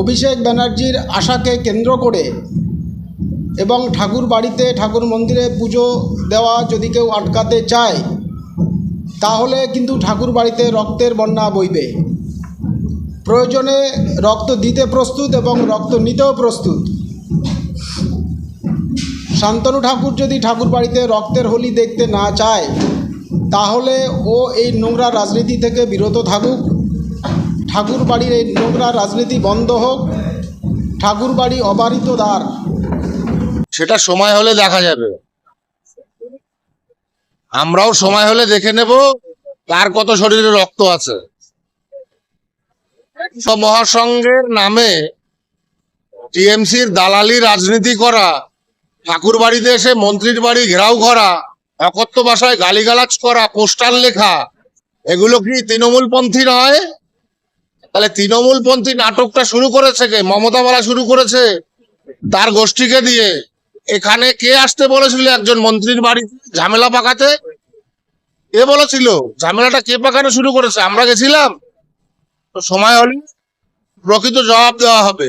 অভিষেক ব্যানার্জির আশাকে কেন্দ্র করে এবং ঠাকুর বাড়িতে ঠাকুর মন্দিরে পুজো দেওয়া যদি কেউ আটকাতে চায় তাহলে কিন্তু ঠাকুর বাড়িতে রক্তের বন্যা বইবে। প্রয়োজনে রক্ত দিতে প্রস্তুত এবং রক্ত নিতেও প্রস্তুত। শান্তনু ঠাকুর যদি ঠাকুর বাড়িতে রক্তের হোলি দেখতে না চায় তাহলে ও এই নোংরা রাজনীতি থেকে বিরত থাকুক। ঠাকুর বাড়ির এই নোংরা রাজনীতি বন্ধ হোক। ঠাকুর বাড়ি অবারিত দ্বার। সেটা সময় হলে দেখা যাবে। আমরাও সময় হলে দেখে নেব কার কত শরীরে রক্ত আছে। মহাসংঘের নামে টিএমসির দালালি রাজনীতি করা, ঠাকুর বাড়িতে এসে মন্ত্রীর বাড়ি ঘেরাও করা, অকথ্য ভাষায় গালিগালাজ করা, পোস্টার লেখা, এগুলো কি তৃণমূলপন্থী নয়? তাহলে তৃণমূলপন্থী নাটকটা শুরু করেছে কে? মমতা বলা শুরু করেছে তার গোষ্ঠীকে দিয়ে। এখানে কে আসতে বলেছিল একজন মন্ত্রীর বাড়িতে ঝামেলা পাকাতে? কে বলেছিল? ঝামেলাটা কে পাকানো শুরু করেছে? আমরা গেছিলাম? তো সময় হলে প্রকৃত জবাব দেওয়া হবে।